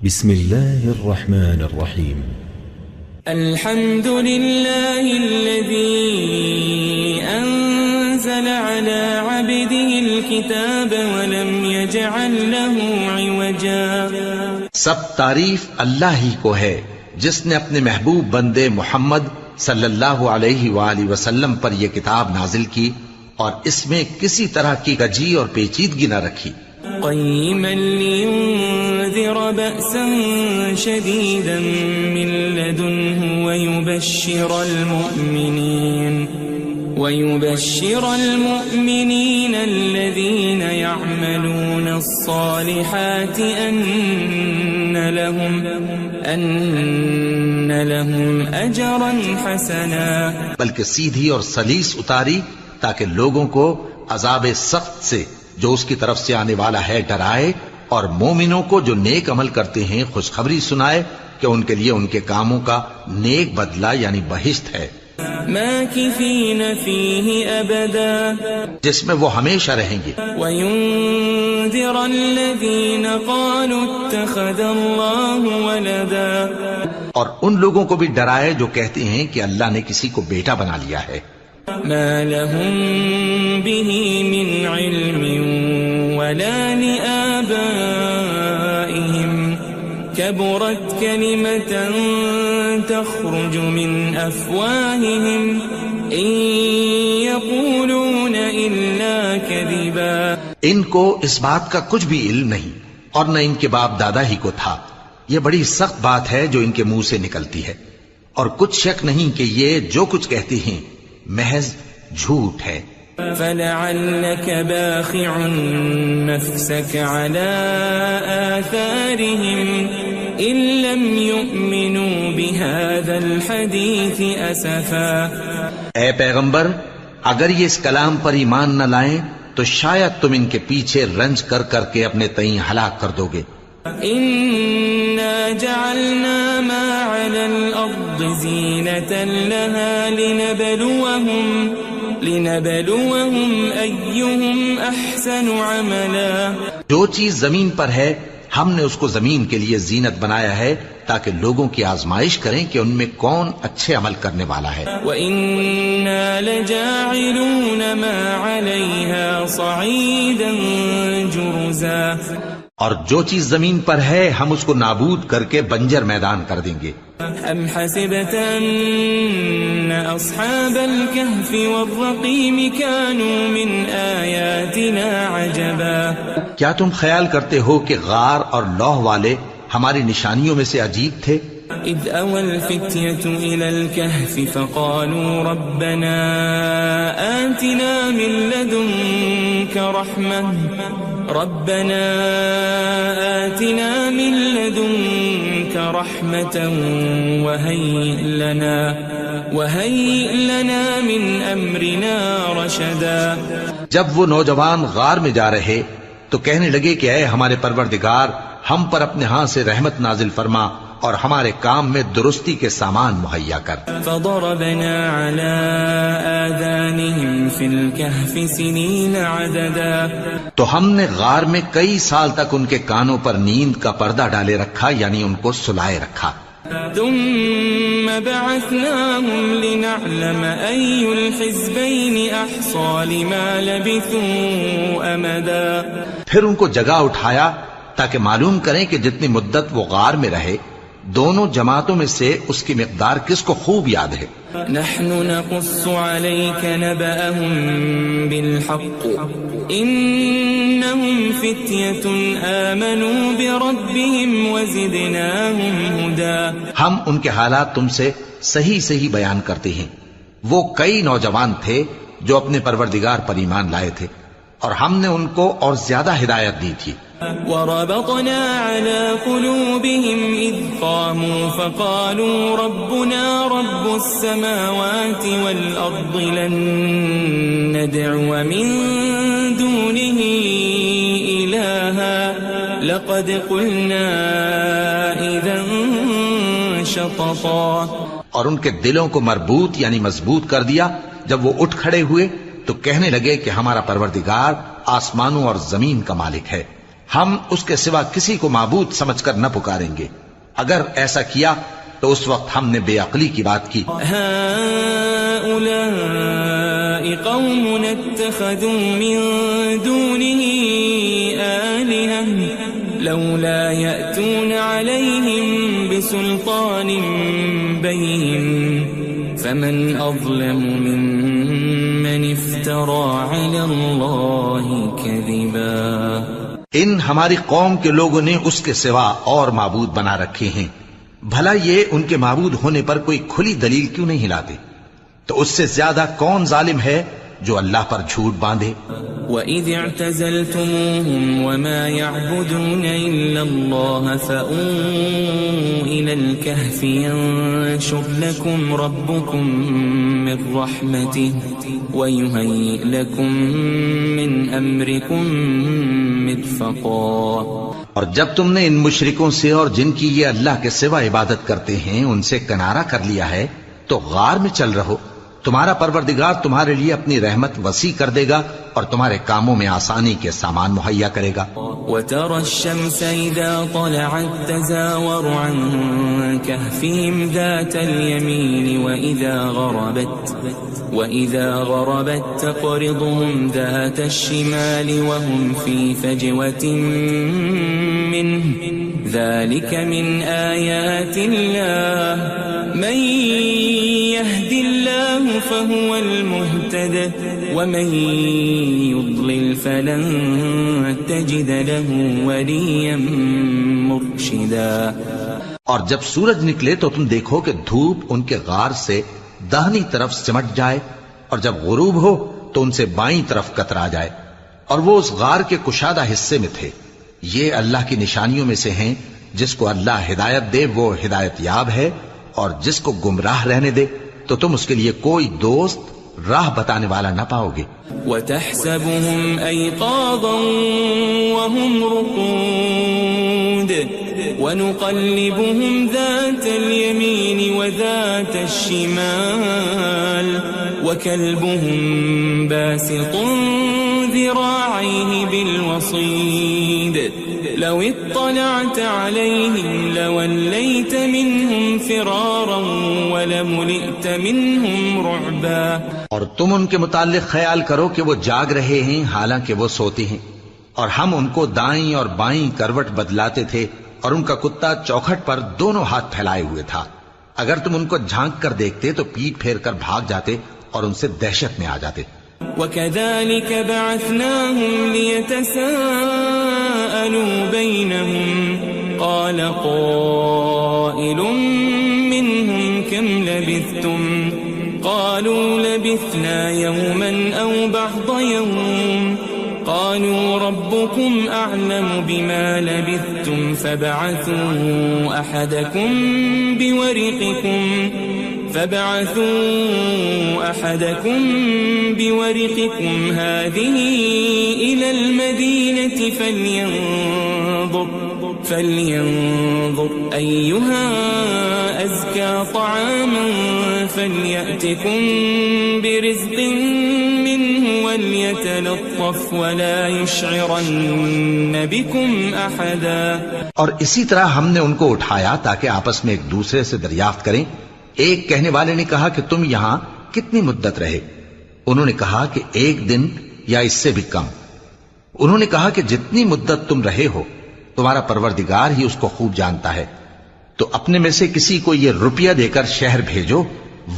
بسم الله الرحمن الرحيم. الحمد لله الذي أنزل على عبده الكتاب ولم يجعل له عوجا. سب تعریف اللہ ہی کو ہے جس نے اپنے محبوب بندے محمد صلی اللہ علیہ وآلہ وسلم پر یہ کتاب نازل کی اور اس میں کسی طرح کی کجی اور پیچیدگی نہ رکھی. قيما لينذر بأسا شديدا من لدنه ويبشر المؤمنين الذين يعملون الصالحات أن لهم أجرا حسنا. بلکہ سیدھی اور سلیس اتاری تاکہ لوگوں کو عذاب سخت سے جو اس کی طرف سے آنے والا ہے ڈرائے، اور مومنوں کو جو نیک عمل کرتے ہیں خوشخبری سنائے کہ ان کے لیے ان کے کاموں کا نیک بدلہ یعنی بہشت ہے، ماکثین فیہ ابدا، جس میں وہ ہمیشہ رہیں گے. وینذر الذین قالوا اتخذ اللہ ولدا، اور ان لوگوں کو بھی ڈرائے جو کہتے ہیں کہ اللہ نے کسی کو بیٹا بنا لیا ہے. ما لهم به من علم ولا لآبائهم كبرت كلمة تخرج من أفواههم إن يقولون إلا كذبا. ان کو اس بات کا کچھ بھی علم نہیں اور نہ ان کے باپ دادا ہی کو تھا. یہ بڑی سخت بات ہے جو ان کے منہ سے نکلتی ہے، اور کچھ شک نہیں کہ یہ جو کچھ کہتے ہیں محض جھوٹ ہے. فلعلك باخع نفسك على آثارهم إن لم يؤمنوا بهذا الحديث أسفا. اے پیغمبر، اگر یہ اس کلام پر ایمان نہ لائیں تو شاید تم ان کے پیچھے رنج کر کر کے اپنے تئیں ہلاک کر دو گے. إنا جعلنا ما على الأرض زينة لها لنبلوهم أيهم أحسن عملا. جو چیز زمین پر ہے ہم نے اس کو زمین کے لیے زینت بنایا ہے تاکہ لوگوں کی آزمائش کریں کہ ان میں کون اچھے عمل کرنے والا ہے. وَإِنَّا لَجَاعِلُونَ مَا عَلَيْهَا صَعِيدًا جُرُزًا. اور جو چیز زمین پر ہے ہم اس کو نابود کر کے بنجر میدان کر دیں گے. أَمْ حَسِبْتَ أَنَّ أَصْحَابَ الْكَهْفِ وَالرَّقِيمِ كَانُوا مِنْ آيَاتِنَا عَجَبًا. کیا تم خیال کرتے ہو کہ غار اور لوح والے ہماری نشانیوں میں سے عجیب تھے؟ إِذْ أَوَى الْفِتْيَةُ إِلَى الْكَهْفِ فَقَالُوا رَبَّنَا آتِنَا مِن لَّدُنكَ رَحْمَةً وَهَيِّئْ لَنَا مِنْ أَمْرِنَا رَشَدًا. جب وہ نوجوان غار میں جا رہے تو کہنے لگے کہ اے ہمارے پروردگار، ہم پر اپنے ہاں سے رحمت نازل فرما اور ہمارے کام میں درستی کے سامان مہیا کر. فضربنا على آذانهم في الكهف سنين عددا. تو ہم نے غار میں کئی سال تک ان کے کانوں پر نیند کا پردہ ڈالے رکھا، یعنی ان کو سلائے رکھا. ثم بعثناهم لنعلم أي الحزبين أحصى لما لبثوا أمدا. پھر ان کو جگہ اٹھایا تاکہ معلوم کریں کہ جتنی مدت وہ غار میں رہے دونوں جماعتوں میں سے اس کی مقدار کس کو خوب یاد ہے. نحن نقص عليك نبأهم بالحق إنهم فتية آمنوا بربهم وزدناهم هدى. ہم ان کے حالات تم سے صحیح بیان کرتے ہیں. وہ کئی نوجوان تھے جو اپنے پروردگار پر ایمان لائے تھے اور ہم نے ان کو اور زیادہ ہدایت دی تھی. وربطنا على قلوبهم إذ قاموا فقالوا ربنا رب السماوات والأرض لن ندعو من دونه إلها لقد قلنا إذا شططا. اور ان کے دلوں کو مربوط یعنی مضبوط کر دیا. جب وہ اٹھ کھڑے ہوئے تو کہنے لگے کہ ہمارا پروردگار آسمانوں اور زمین کا مالک ہے، ہم اس کے سوا کسی کو معبود سمجھ کر نہ پکاریں گے. اگر ایسا کیا تو اس وقت ہم نے بے عقلی کی بات کی. هؤلاء قوم اتخذوا من دونه آلهة لولا يأتون عليهم بسلطان بين فمن أظلم ممن افترى على الله كذبا. ان ہماری قوم کے لوگوں نے اس کے سوا اور معبود بنا رکھے ہیں. بھلا یہ ان کے معبود ہونے پر کوئی کھلی دلیل کیوں نہیں لاتے؟ تو اس سے زیادہ کون ظالم ہے جو اللہ پر جھوٹ باندھے؟ وَإِذِ اعْتَزَلْتُمُوهُمْ وَمَا يَعْبُدُونَ إِلَّا اللَّهَ فَأْوُوا إِلَى الْكَهْفِ يَنشُرْ لَكُمْ رَبُّكُمْ مِنْ رَحْمَتِهِ وَيُهَيِّئْ لَكُمْ مِنْ أَمْرِكُمْ مِرْفَقًا. اور جب تم نے ان مشرکوں سے اور جن کی یہ اللہ کے سوا عبادت کرتے ہیں ان سے کنارہ کر لیا ہے تو غار میں چل رہو. تمہارا پروردگار تمہارے لیے اپنی رحمت وسیع کر دے گا اور تمہارے کاموں میں آسانی کے سامان مہیا کرے گا. وَتَرَى الشَّمْسَ إِذَا طَلَعَتْ تَزَاوَرُ عَنْ كَهْفِهِمْ ذَاتَ الْيَمِينِ وَإِذَا غَرَبَتْ تَقْرِضُهُمْ ذَاتَ الشِّمَالِ وَهُمْ فِي فَجْوَةٍ مِّنْهُ ذَلِكَ مِنْ آيَاتِ اللَّهِ مَنْ يَهْدِ اللَّهُ فَهُوَ الْمُهْتَدِ وَمَنْ يُضْلِلْ فَلَنْ تَجِدَ لَهُ وَلِيًّا مُرْشِدًا. اور جب سورج نکلے تو تم دیکھو کہ دھوپ ان کے غار سے داہنی طرف سمٹ جائے اور جب غروب ہو تو ان سے بائیں طرف کترا جائے اور وہ اس غار کے کشادہ حصے میں تھے. یہ اللہ کی نشانیوں میں سے ہیں. جس کو اللہ ہدایت دے وہ ہدایت یاب ہے اور جس کو گمراہ رہنے دے تو تم اس کے لیے کوئی دوست راہ بتانے والا نہ پاؤ گے. وَتَحْسَبُهُمْ أَيْقَاظًا وَهُمْ رُقُودٌ وَنُقَلِّبُهُمْ ذَاتَ الْيَمِينِ وَذَاتَ الشِّمَالِ وَكَلْبُهُمْ بَاسِطٌ ذِرَاعَيْهِ بِالْوَصِيدِ لَوِ اطَّلَعْتَ عَلَيْهِمْ لَوَلَّيْتَ مِنْهُمْ فِرَارًا وَلَمُلِئْتَ مِنْهُمْ رُعْبًا. اور تم ان کے متعلق خیال کرو کہ وہ جاگ رہے ہیں حالانکہ وہ سوتے ہیں اور ہم ان کو دائیں اور بائیں کروٹ بدلاتے تھے اور ان کا کتا چوکھٹ پر دونوں ہاتھ پھیلائے ہوئے تھا. اگر تم ان کو جھانک کر دیکھتے تو پیٹ پھیر کر بھاگ جاتے اور ان سے دہشت میں آ جاتے. وَكَذَلِكَ بَعَثْنَاهُمْ لِيَتَسَاءَلُوا بَيْنَهُمْ قَالَ قَائِلٌ مِّنْهُمْ كَمْ لَبِثْتُمْ قَالُوا لَبِثْنَا يَوْمًا أَوْ بَعْضَ يَوْمٍ قَالُوا رَبُّكُمْ أَعْلَمُ بِمَا لَبِثْتُمْ فَابْعَثُوا أَحَدَكُمْ بِوَرِقِكُمْ هَذِهِ إِلَى الْمَدِينَةِ فَلْيَنظُرْ أَيُّهَا أَزْكَى طَعَامًا فَلْيَأْتِكُمْ بِرِزْقٍ مِّنْهُ وَلْيَتَلَطَّفْ وَلَا يُشْعِرَنَّ بِكُمْ أَحَدًا. اور اسی طرح ہم نے ان کو اٹھایا تاکہ آپس میں ایک دوسرے سے دریافت کریں. ایک کہنے والے نے کہا کہ تم یہاں کتنی مدت رہے؟ انہوں نے کہا کہ 1 دن یا اس سے بھی کم. انہوں نے کہا کہ جتنی مدت تم رہے ہو تمہارا پروردگار ہی اس کو خوب جانتا ہے. تو اپنے میں سے کسی کو یہ روپیہ دے کر شہر بھیجو،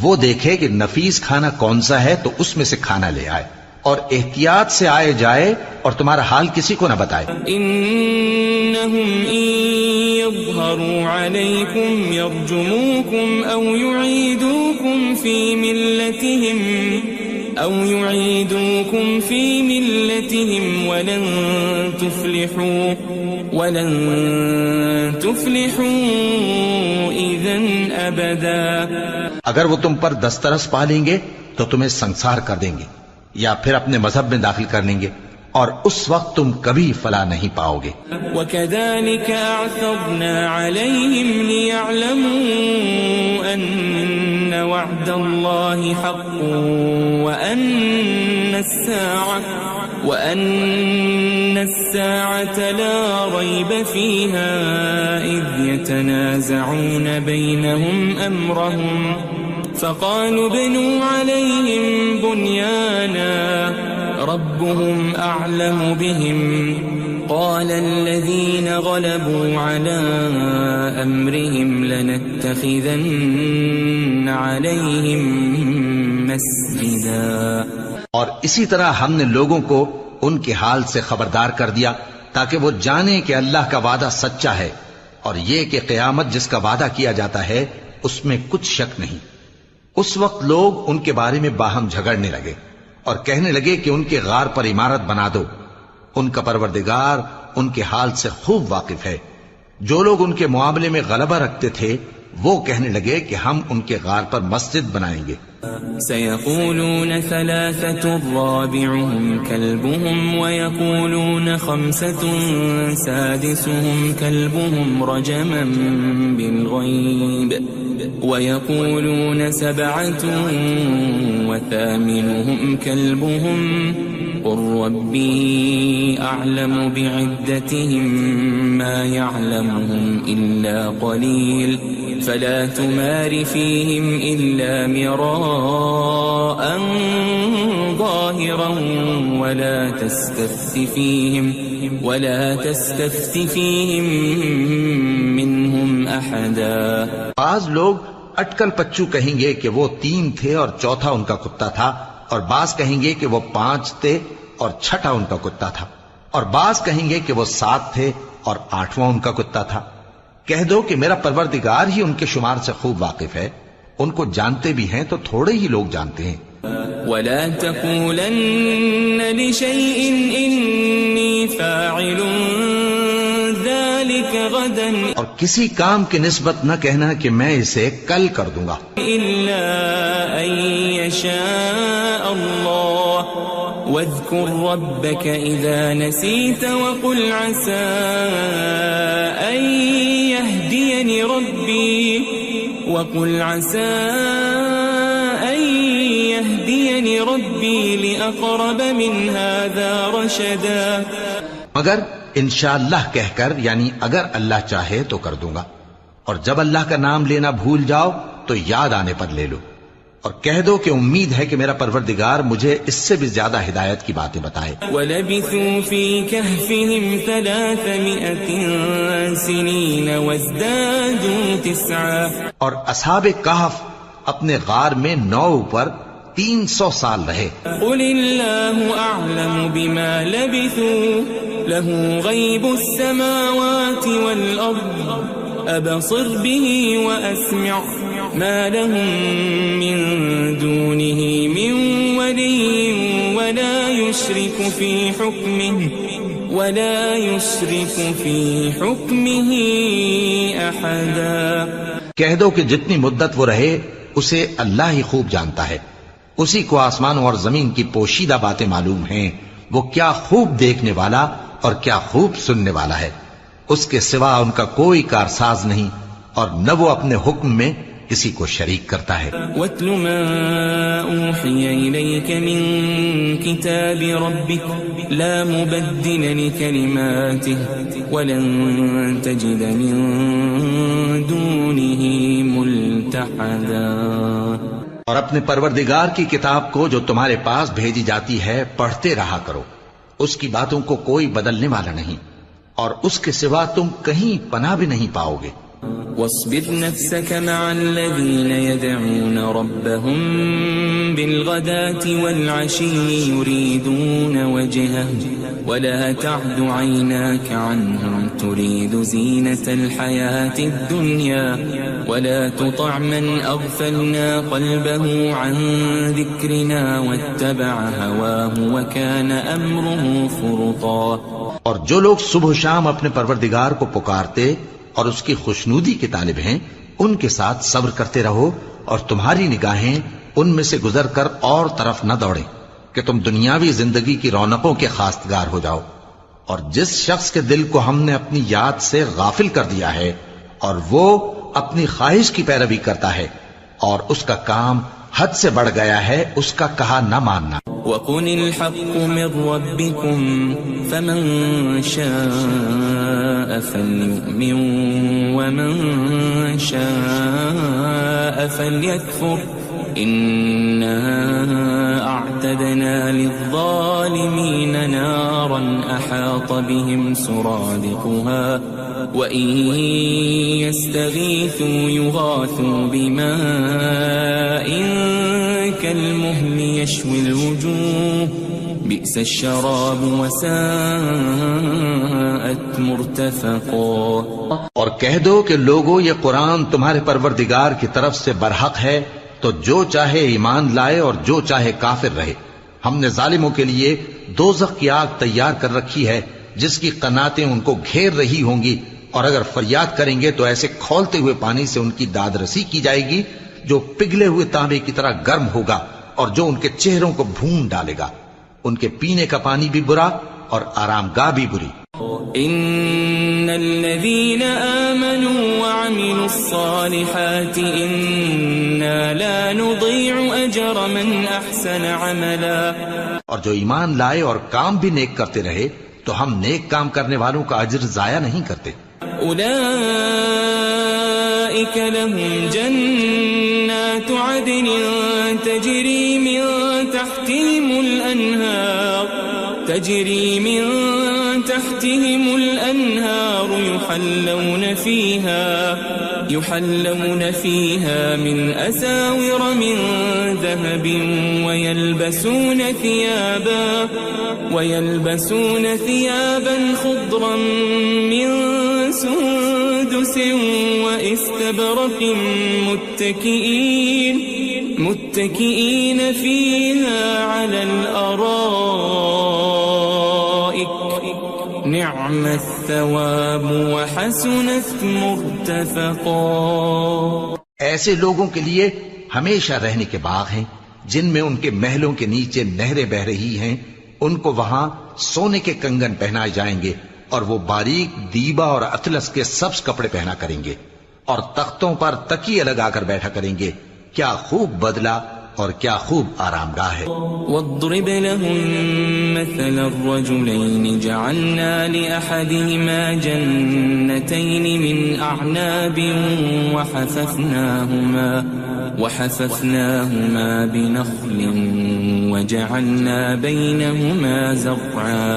وہ دیکھے کہ نفیس کھانا کون سا ہے تو اس میں سے کھانا لے آئے اور احتیاط سے آئے جائے اور تمہارا حال کسی کو نہ بتائے. انہم ان یظہروا علیکم یرجموکم او یعیدوکم فی ملتہم ولن تفلحوا اذن ابدا. اگر وہ تم پر دسترس پا لیں گے تو تمہیں سنسار کر دیں گے یا پھر اپنے مذہب میں داخل کر لیں گے اور اس وقت تم کبھی فلاح نہیں پاؤ گے. وَكَذَلِكَ أَعْثَرْنَا عَلَيْهِمْ لِيَعْلَمُوا أَنَّ وَعْدَ اللَّهِ حَقٌّ وَأَنَّ وأن الساعة لا ريب فيها إذ يتنازعون بينهم أمرهم فقالوا ابنوا عليهم بنيانا ربهم أعلم بهم قال الذين غلبوا على أمرهم لنتخذن عليهم مسجدا. اور اسی طرح ہم نے لوگوں کو ان کے حال سے خبردار کر دیا تاکہ وہ جانیں کہ اللہ کا وعدہ سچا ہے اور یہ کہ قیامت جس کا وعدہ کیا جاتا ہے اس میں کچھ شک نہیں. اس وقت لوگ ان کے بارے میں باہم جھگڑنے لگے اور کہنے لگے کہ ان کے غار پر عمارت بنا دو. ان کا پروردگار ان کے حال سے خوب واقف ہے. جو لوگ ان کے معاملے میں غلبہ رکھتے تھے وہ کہنے لگے کہ ہم ان کے غار پر مسجد بنائیں گے. سيقولون ثلاثة رابعهم كلبهم ويقولون خمسة سادسهم كلبهم رجما بالغيب ويقولون سبعة وثامنهم كلبهم قل ربي أعلم بعدتهم ما يعلمهم إلا قليل فلا تمار فيهم إلا مراء ظاهرا ولا تستفت فيهم منهم أحدا. بعض لوگ اٹکل پچو کہیں گے کہ وہ 3 تھے اور چوتھا ان کا کتا تھا، اور بعض کہیں گے کہ وہ 5 تھے اور چھٹا ان کا کتا تھا، اور بعض کہیں گے کہ وہ 7 تھے اور 8واں ان کا کتا تھا. کہہ دو کہ میرا پروردگار ہی ان کے شمار سے خوب واقف ہے، ان کو جانتے بھی ہیں تو تھوڑے ہی لوگ جانتے ہیں. ولا تقولن لشيء إني فاعل ذلك غدا اور کسی کام کی نسبت نہ کہنا کہ میں اسے کل کر دوں گا إلا أن يشاء الله واذكر ربك إذا نسيت وقل عسى أن يهديني ربي لأقرب من هذا رشدا. مگر انشاءاللہ کہہ کر، یعنی اگر اللہ چاہے تو کر دوں گا، اور جب اللہ کا نام لینا بھول جاؤ تو یاد آنے پر لے لو، اور کہہ دو کہ امید ہے کہ میرا پروردگار مجھے اس سے بھی زیادہ ہدایت کی باتیں بتائے. وَلَبِثُوا فِي كَهْفِهِمْ 300 سِنِينَ وَازْدَادُوا 9. اور اصحاب کہف اپنے غار میں 9 پر 300 سال رہے. قُلِ اللَّهُ أَعْلَمُ بِمَا لَبِثُوا لَهُ غَيْبُ السَّمَاوَاتِ وَالْأَرْضِ أَبْصِرْ بِهِ وَأَسْمِعْ مَا لَهُم مِّن دُونِهِ مِن وَلِيٍّ وَلَا يُشْرِكُ فِي حُكْمِهِ أَحَدًا. کہہ دو کہ جتنی مدت وہ رہے اسے اللہ ہی خوب جانتا ہے، اسی کو آسمانوں اور زمین کی پوشیدہ باتیں معلوم ہیں. وہ کیا خوب دیکھنے والا اور کیا خوب سننے والا ہے. اس کے سوا ان کا کوئی کارساز نہیں، اور نہ وہ اپنے حکم میں کسی کو شریک کرتا ہے. وَاتْلُ مَا أُوحِيَ إِلَيْكَ مِن كِتَابِ رَبِّكَ لَا مُبَدِّلَ لِكَلِمَاتِهِ وَلَن تَجِدَ مِن دُونِهِ مُلْتَحَدًا. اور اپنے پروردگار کی کتاب کو جو تمہارے پاس بھیجی جاتی ہے پڑھتے رہا کرو، اس کی باتوں کو کوئی بدلنے والا نہیں، اور اس کے سوا تم کہیں پناہ بھی نہیں پاؤ گے. واصبر نفسك مع الذين يدعون ربهم بالغداة والعشي يريدون وجهه ولا تعد عيناك عنهم تريد زينة الحياة الدنيا ولا تطع من أغفلنا قلبه عن ذكرنا واتبع هواه وكان أمره فرطا. اور جو لوگ صبح و شام اپنے پروردگار کو پکارتے اور اس کی خوشنودی کے طالب ہیں، ان کے ساتھ صبر کرتے رہو، اور تمہاری نگاہیں ان میں سے گزر کر اور طرف نہ دوڑیں کہ تم دنیاوی زندگی کی رونقوں کے خواستگار ہو جاؤ. اور جس شخص کے دل کو ہم نے اپنی یاد سے غافل کر دیا ہے اور وہ اپنی خواہش کی پیروی کرتا ہے اور اس کا کام حد سے بڑھ گیا ہے، اس کا کہا نہ ماننا. وقل الحق من ربكم فمن شاء فليؤمن ومن شاء فليكفر إنا أعتدنا للظالمين نارا أحاط بهم سرادقها وإن يستغيثوا يغاثوا بماء كالمهل يشوي الوجوه بئس الشراب وساءت مرتفقا. اور کہہ دو کہ لوگو یہ قرآن تمہارے پروردگار کی طرف سے برحق ہے، تو جو چاہے ایمان لائے اور جو چاہے کافر رہے. ہم نے ظالموں کے لیے دوزخ کی آگ تیار کر رکھی ہے جس کی قناتیں ان کو گھیر رہی ہوں گی، اور اگر فریاد کریں گے تو ایسے کھولتے ہوئے پانی سے ان کی داد رسی کی جائے گی جو پگھلے ہوئے تانبے کی طرح گرم ہوگا اور جو ان کے چہروں کو بھون ڈالے گا. ان کے پینے کا پانی بھی برا اور آرام گاہ بھی بری. ان الذين آمنوا وعملوا الصالحات انا لا نضيع اجر من احسن عملا. اور جو ایمان لائے اور کام بھی نیک کرتے رہے تو ہم نیک کام کرنے والوں کا اجر ضائع نہیں کرتے. اولئك لهم جنات عدن تجري من تحتهم الأنهار يحلون فيها من أساور من ذهب ويلبسون ثيابا خضرا من سندس واستبرق متكئين فيها على الأرائك نعم الثواب وحسنت مرتفقا. ایسے لوگوں کے لیے ہمیشہ رہنے کے باغ ہیں جن میں ان کے محلوں کے نیچے نہریں بہ رہی ہیں. ان کو وہاں سونے کے کنگن پہنائے جائیں گے اور وہ باریک دیبا اور اطلس کے سبز کپڑے پہنا کریں گے اور تختوں پر تکیے لگا کر بیٹھا کریں گے. کیا خوب بدلہ اور کیا خوب آرام گاہ ہے. واضرب لهم مثل الرجلين جعلنا لأحدهما جنتين من أعناب وحففناهما بنخل وجعلنا بينهما زرعا.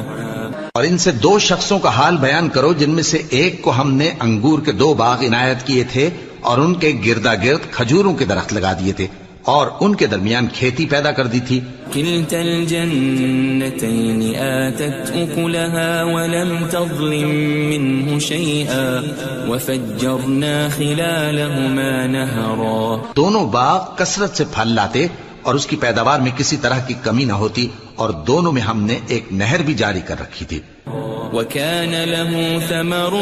اور ان سے دو شخصوں کا حال بیان کرو جن میں سے ایک کو ہم نے انگور کے 2 باغ عنایت کیے تھے اور ان کے گردا گرد کھجوروں کے درخت لگا دیے تھے اور ان کے درمیان کھیتی پیدا کر دی تھی. كلتا الجنتين آتت أكلها ولم تظلم منه شيئا وفجرنا خلالهما نهرا. دونوں باغ کثرت سے پھل لاتے اور اس کی پیداوار میں کسی طرح کی کمی نہ ہوتی اور دونوں میں ہم نے ایک نہر بھی جاری کر رکھی تھی. وكان له ثمر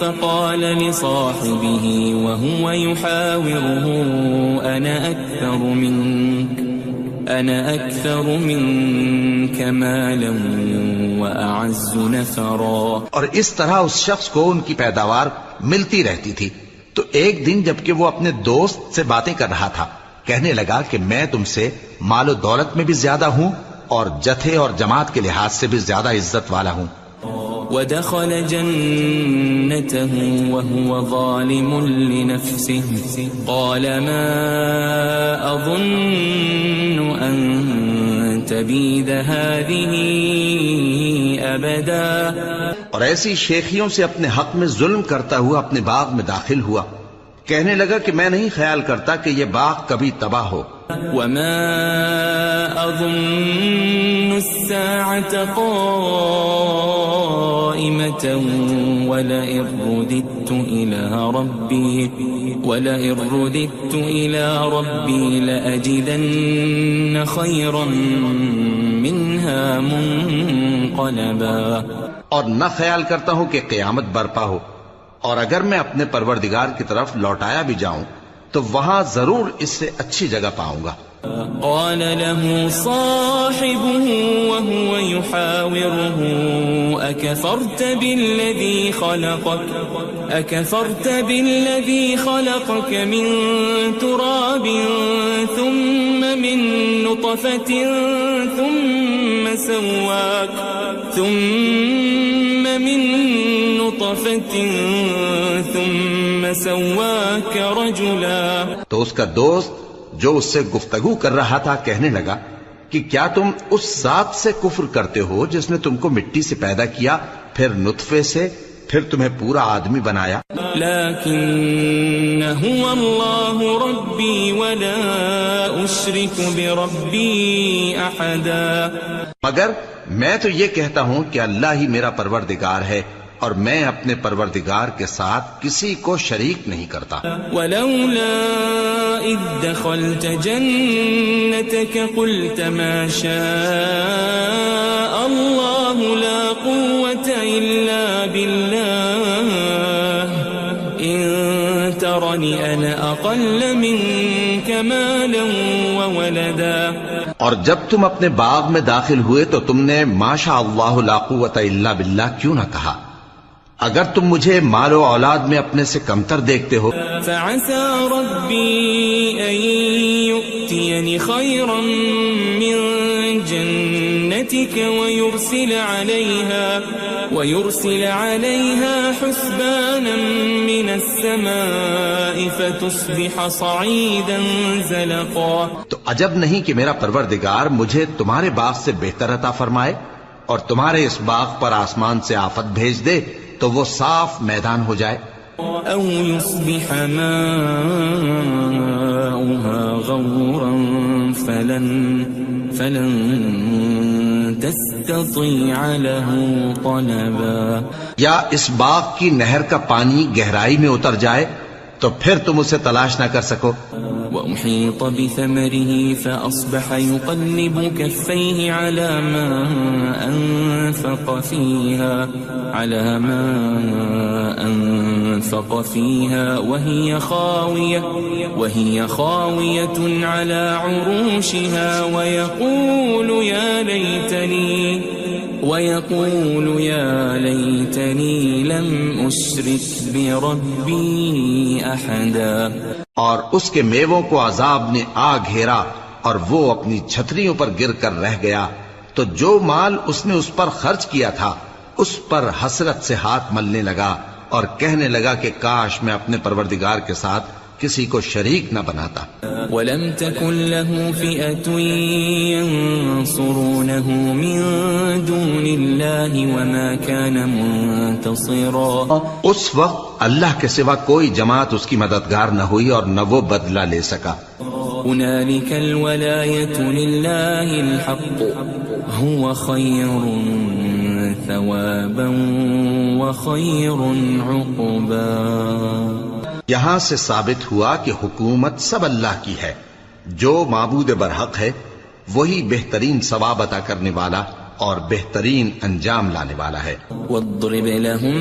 فقال لصاحبه وهو يحاوره أنا أكثر منك مالا وأعز نفرا. اور اس طرح اس شخص کو ان کی پیداوار ملتی رہتی تھی. تو ایک دن جبکہ وہ اپنے دوست سے باتیں کر رہا تھا کہنے لگا کہ میں تم سے مال و دولت میں بھی زیادہ ہوں اور جتھے اور جماعت کے لحاظ سے بھی زیادہ عزت والا ہوں. ودخل جنته وهو ظالم لنفسه قال ما أظن أن تبيد هذه أبدا. اور ایسی شیخیوں سے اپنے حق میں ظلم کرتا ہوا اپنے باغ میں داخل ہوا. کہنے لگا کہ میں نہیں خیال کرتا کہ یہ باغ کبھی تباہ ہو. وما أظن الساعة قائمة ولئن رددت إلى ربي لأجدن خيرا منها منقلبا. اور نہ خیال کرتا ہوں کہ قیامت برپا ہو اور اگر میں اپنے پروردگار کی طرف لوٹایا بھی جاؤں تو وہاں ضرور اس سے اچھی جگہ پاؤں گا. قال له صاحبه وهو يحاوره أكفرت بالذي خلقك من تراب ثم من نطفة ثم سواك رجلا. تو اس کا دوست جو اس سے گفتگو کر رہا تھا کہنے لگا کہ کیا تم اس ذات سے کفر کرتے ہو جس نے تم کو مٹی سے پیدا کیا، پھر نطفے سے، پھر تمہیں پورا آدمی بنایا. لیکن هو اللہ ربی ولا اشرک بربی احدا. مگر میں تو یہ کہتا ہوں کہ اللہ ہی میرا پروردگار ہے اور میں اپنے پروردگار کے ساتھ کسی کو شریک نہیں کرتا. ولولا اذ دخلت جنتك قلت ما شاء الله لا قوة الا بالله ان ترني انا اقل منك مالا وولدا. اور جب تم اپنے باغ میں داخل ہوئے تو تم نے ما شاء اللہ لا قوت الا باللہ کیوں نہ کہا؟ اگر تم مجھے مال و اولاد میں اپنے سے کمتر دیکھتے ہو. فعسى ربي أن يؤتيني خيرا من جنتك ويرسل عليها حسبانا من السماء فتصبح صعيدا زلقا. تو عجب نہیں کہ میرا پروردگار مجھے تمہارے باغ سے بہتر عطا فرمائے اور تمہارے اس باغ پر آسمان سے آفت بھیج دے تو وہ صاف میدان ہو جائے. او يصبح ماؤها غورا فلن تستطيع له طلبا. یا اس باغ کی نہر کا پانی گہرائی میں اتر جائے تو پھر تم اسے تلاش نہ کر سکو. وأحيط بثمره فأصبح يقلب كفيه على ما أنفق فيها وهي خاوية على عروشها ويقول يا ليتني لم أشرك بربي أحدا. اور اس کے میووں کو عذاب نے آ گھیرا اور وہ اپنی چھتریوں پر گر کر رہ گیا. تو جو مال اس نے اس پر خرچ کیا تھا اس پر حسرت سے ہاتھ ملنے لگا اور کہنے لگا کہ کاش میں اپنے پروردگار کے ساتھ کسی کو شریک نہ بناتا. وَلَمْ تَكُنْ لَهُ فِئَةٌ يَنصُرُونَهُ مِن دُونِ اللَّهِ وَمَا كَانَ مُنتَصِرًا. اس وقت اللہ کے سوا کوئی جماعت اس کی مددگار نہ ہوئی اور نہ وہ بدلہ لے سکا. هُنَالِكَ الْوَلَایَةُ لِلَّهِ الْحَقُّ هُوَ خَيْرٌ ثَوَابًا وَخَيْرٌ عُقْبًا. یہاں سے ثابت ہوا کہ حکومت سب اللہ کی ہے. جو معبود برحق ہے وہی بہترین ثواب عطا کرنے والا اور بہترین انجام لانے والا ہے. وَاضْرِبْ لَهُم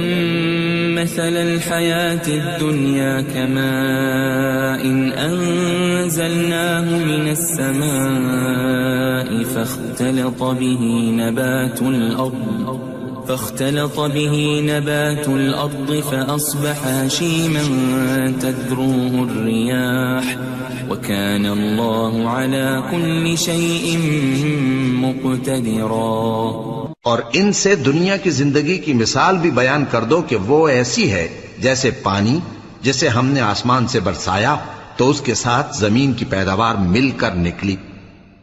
مَّثَلَ الْحَيَاةِ الدُّنْيَا كَمَاءٍ أَنزَلْنَاهُ مِنَ السَّمَاءِ فاختلط به نبات الأرض فأصبح هشيما تذروه الرياح وكان الله على كل شيء مقتدرا. اور ان سے دنیا کی زندگی کی مثال بھی بیان کر دو کہ وہ ایسی ہے جیسے پانی جسے ہم نے آسمان سے برسایا تو اس کے ساتھ زمین کی پیداوار مل کر نکلی،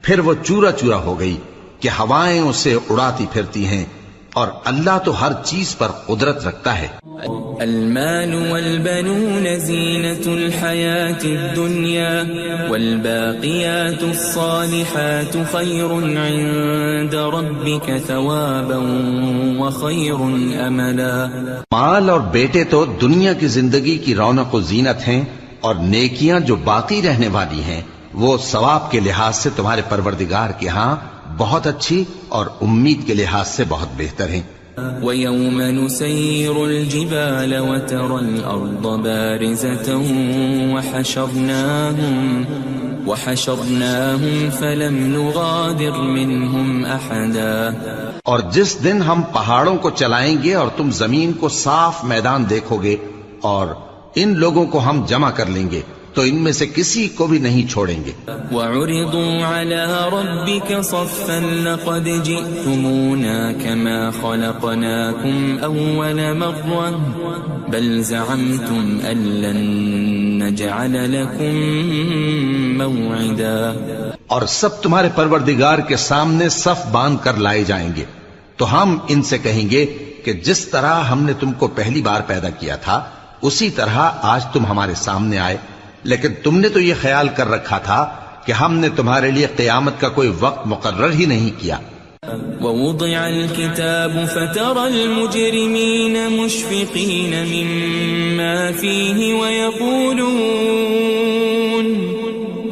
پھر وہ چورا چورا ہو گئی کہ ہوائیں اسے اڑاتی پھرتی ہیں، اور اللہ تو ہر چیز پر قدرت رکھتا ہے. المال والبنون زینة الحیاة الدنیا والباقیات الصالحات خیر عند ربک ثوابا وخیر املا. مال اور بیٹے تو دنیا کی زندگی کی رونق و زینت ہیں، اور نیکیاں جو باقی رہنے والی ہیں وہ ثواب کے لحاظ سے تمہارے پروردگار کے ہاں بہت اچھی اور امید کے لحاظ سے بہت بہتر ہیں. وَيَوْمَ نُسَيِّرُ الْجِبَالَ وَتَرَى الْأَرْضَ بَارِزَةً وَحَشَرْنَاهُمْ فَلَمْ نُغَادِرْ مِنْهُمْ أَحَدًا. اور جس دن ہم پہاڑوں کو چلائیں گے اور تم زمین کو صاف میدان دیکھو گے اور ان لوگوں کو ہم جمع کر لیں گے تو ان میں سے کسی کو بھی نہیں چھوڑیں گے. وَعُرِضُوا عَلَى رَبِّكَ صَفًّا لَقَدْ جِئْتُمُونَا كَمَا خَلَقْنَاكُمْ أَوَّلَ مَرَّةٍ بَلْ زَعَمْتُمْ أَن لَّن نَّجْعَلَ لَكُم مَّوْعِدًا. اور سب تمہارے پروردگار کے سامنے صف باندھ کر لائے جائیں گے تو ہم ان سے کہیں گے کہ جس طرح ہم نے تم کو پہلی بار پیدا کیا تھا اسی طرح آج تم ہمارے سامنے آئے، لیکن تم نے تو یہ خیال کر رکھا تھا کہ ہم نے تمہارے لیے قیامت کا کوئی وقت مقرر ہی نہیں کیا. وَوُضِعَ الْكِتَابُ فَتَرَى الْمُجْرِمِينَ مُشْفِقِينَ مِمَّا فِيهِ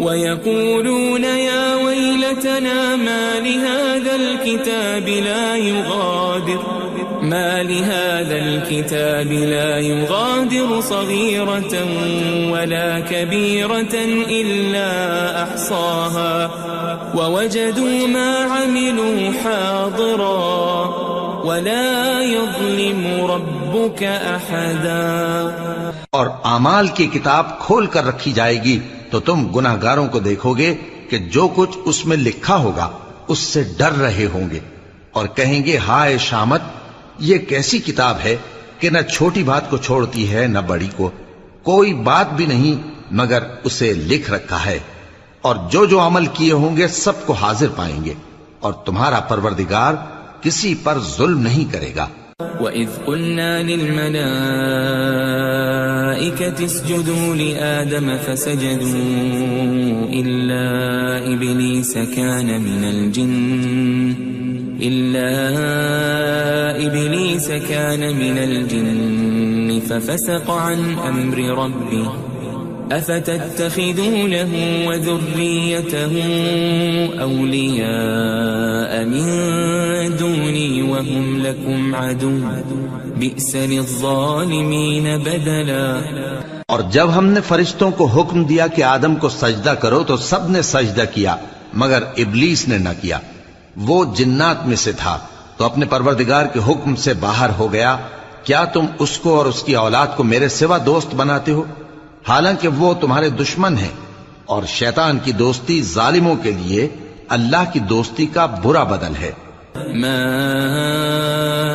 وَيَقُولُونَ يَا وَيْلَتَنَا مَا لِهَذَا الْكِتَابِ لَا يُغَادِرُ صَغِيرَةً وَلَا كَبِيرَةً إِلَّا أَحْصَاهَا وَوَجَدُوا مَا عَمِلُوا حَاضِرًا وَلَا يَظْلِمُ رَبُّكَ أَحَدًا. اور اعمال کی کتاب کھول کر رکھی جائے گی تو تم گناہگاروں کو دیکھو گے کہ جو کچھ اس میں لکھا ہوگا اس سے ڈر رہے ہوں گے اور کہیں گے ہائے شامت، یہ کیسی کتاب ہے کہ نہ چھوٹی بات کو چھوڑتی ہے نہ بڑی کو، کوئی بات بھی نہیں مگر اسے لکھ رکھا ہے، اور جو جو عمل کیے ہوں گے سب کو حاضر پائیں گے، اور تمہارا پروردگار کسی پر ظلم نہیں کرے گا. وَإِذْ قُلْنَا لِلْمَلَائِكَةِ اسْجُدُوا لِآدَمَ فَسَجَدُوا إِلَّا إِبْلِيسَ كَانَ مِنَ الْجِنِّ فَفَسَقَ عَنْ أَمْرِ رَبِّهِ أَفَتَتَّخِذُونَهُ وَذُرِّيَّتَهُ أَوْلِيَاءَ مِن دُونِي وَهُمْ لَكُمْ عَدُوٌّ بِئْسَ لِلظَّالِمِينَ بَدَلًا. اور جب ہم نے فرشتوں کو حکم دیا کہ آدم کو سجدہ کرو تو سب نے سجدہ کیا مگر ابلیس نے نہ کیا، وہ جنات میں سے تھا تو اپنے پروردگار کے حکم سے باہر ہو گیا. کیا تم اس کو اور اس کی اولاد کو میرے سوا دوست بناتے ہو حالانکہ وہ تمہارے دشمن ہیں، اور شیطان کی دوستی ظالموں کے لیے اللہ کی دوستی کا برا بدل ہے. ما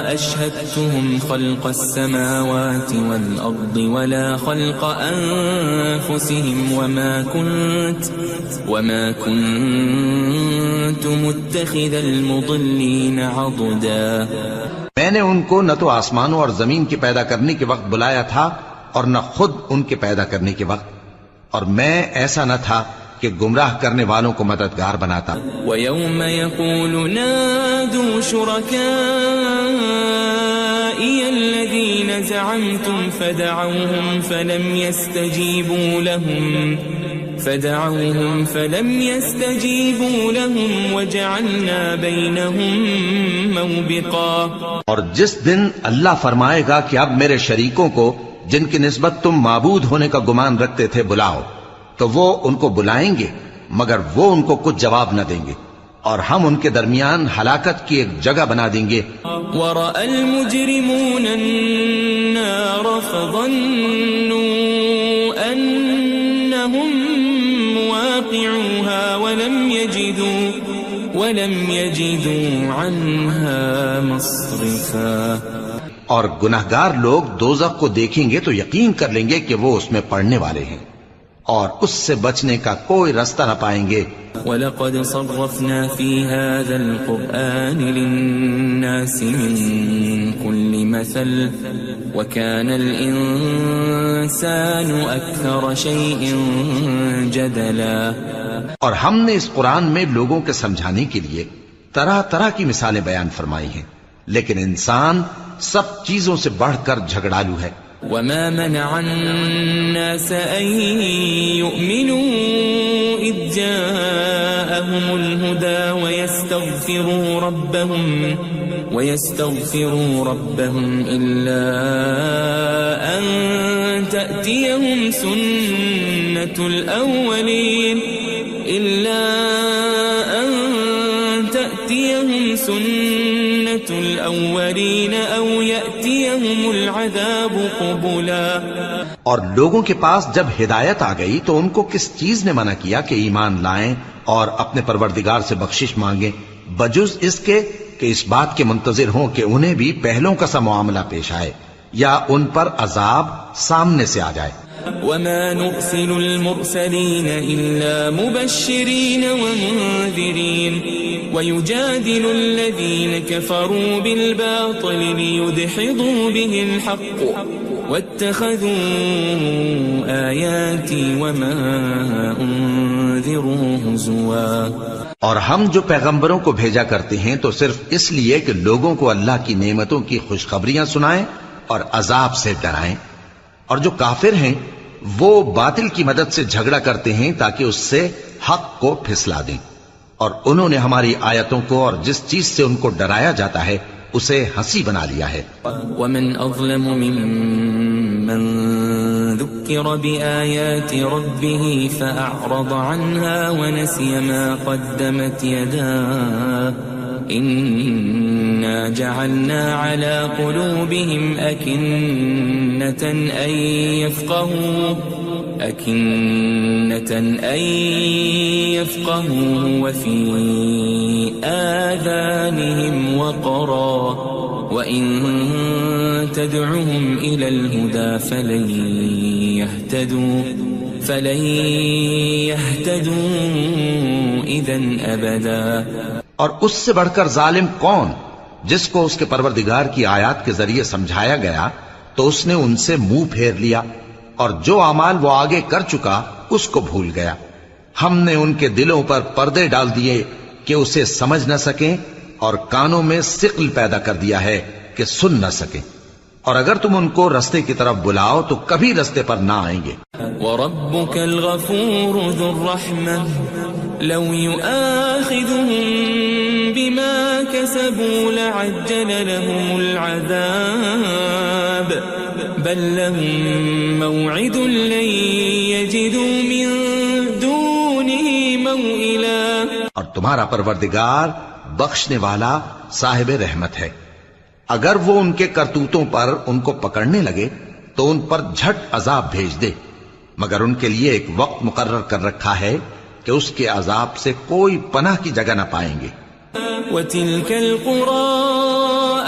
أشهدتهم خلق السماوات والأرض ولا خلق أنفسهم وما كنت متخذ المضلين عضدا. میں نے ان کو نہ تو آسمانوں اور زمین کے پیدا کرنے کے وقت بلایا تھا اور نہ خود ان کے پیدا کرنے کے وقت، اور میں ایسا نہ تھا کہ گمراہ کرنے والوں کو مددگار بناتا. وَيَوْمَ يَقُولُ نَادُوا شُرَكَائِيَ الَّذِينَ زَعَمْتُمْ فَدَعَوْهُمْ فَلَمْ يَسْتَجِيبُوا لَهُمْ وَجَعَلْنَا بَيْنَهُمْ مَوْبِقًا. اور جس دن اللہ فرمائے گا کہ اب میرے شریکوں کو جن کی نسبت تم معبود ہونے کا گمان رکھتے تھے بلاؤ، تو وہ ان کو بلائیں گے مگر وہ ان کو کچھ جواب نہ دیں گے، اور ہم ان کے درمیان ہلاکت کی ایک جگہ بنا دیں گے. وَرَأَى الْمُجْرِمُونَ النَّارَ فَظَنُّوا أَنَّهُمْ مُوَاقِعُوهَا وَلَمْ يَجِدُوا عَنْهَا مَصْرِفًا. اور گناہگار لوگ دوزخ کو دیکھیں گے تو یقین کر لیں گے کہ وہ اس میں پڑنے والے ہیں اور اس سے بچنے کا کوئی راستہ نہ پائیں گے. وَلَقَدْ صَرَّفْنَا فِي هَذَا الْقُرْآنِ لِلنَّاسِ مِنْ كُلِّ مَثَلٍ وَكَانَ الْإِنسَانُ أَكْثَرَ شَيْءٍ جَدَلًا. اور ہم نے اس قرآن میں لوگوں کے سمجھانے کے لیے طرح طرح کی مثالیں بیان فرمائی ہیں، لیکن انسان سب چیزوں سے بڑھ کر جھگڑالو ہے. وما منع الناس أن يؤمنوا إذ جاءهم الهدى ويستغفروا ربهم إلا أن تأتيهم سنة الأولين أو يأتيهم العذاب قبلا. اور لوگوں کے پاس جب ہدایت آ گئی تو ان کو کس چیز نے منع کیا کہ ایمان لائیں اور اپنے پروردگار سے بخشش مانگیں بجز اس کے کہ اس بات کے منتظر ہوں کہ انہیں بھی پہلوں کا سا معاملہ پیش آئے یا ان پر عذاب سامنے سے آ جائے. وما نرسل المرسلين إلا مبشرين ومنذرين ويجادل الذين كفروا بالباطل ليدحضوا به الحق واتخذوا آياتي وما أنذروا هزوا. اور ہم جو پیغمبروں کو بھیجا کرتے ہیں تو صرف اس لیے کہ لوگوں کو اللہ کی نعمتوں کی خوشخبریاں سنائیں اور عذاب سے ڈرائیں. اور جو کافر ہیں وہ باطل کی مدد سے جھگڑا کرتے ہیں تاکہ اس سے حق کو پھسلا دیں. اور انہوں نے ہماری آیتوں کو اور جس چیز سے ان کو ڈرایا جاتا ہے اسے ہنسی بنا لیا ہے. ومن أظلم ممن ذكر بآيات ربه فأعرض عنها ونسي ما قدمت يداه إنا جعلنا على قلوبهم أكنة أن يفقهوه وفي آذانهم وقرا وإن تدعهم إلى الهدى فلن يهتدوا إذا أبدا. اور اس سے بڑھ کر ظالم کون جس کو اس کے پروردگار کی آیات کے ذریعے سمجھایا گیا تو اس نے ان سے منہ پھیر لیا اور جو اعمال وہ آگے کر چکا اس کو بھول گیا. ہم نے ان کے دلوں پر پردے ڈال دیے کہ اسے سمجھ نہ سکیں اور کانوں میں ثقل پیدا کر دیا ہے کہ سن نہ سکیں. اور اگر تم ان کو رستے کی طرف بلاؤ تو کبھی رستے پر نہ آئیں گے. وَرَبُّكَ الْغَفُورُ ذُو الرَّحْمَةِ لَوْ يُؤَاخِذُهُم بِمَا كَسَبُوا لَعَجَّلَ لَهُمُ الْعَذَابَ بَل لَّهُم مَّوْعِدٌ لَّن يَجِدُوا مِن دُونِهِ مَوْئِلًا. اور تمہارا پروردگار بخشنے والا صاحب رحمت ہے. اگر وہ ان کے کرتوتوں پر ان کو پکڑنے لگے تو ان پر جھٹ عذاب بھیج دے مگر ان کے لیے ایک وقت مقرر کر رکھا ہے کہ اس کے عذاب سے کوئی پناہ کی جگہ نہ پائیں گے. وَتِلْكَ الْقُرَىٰ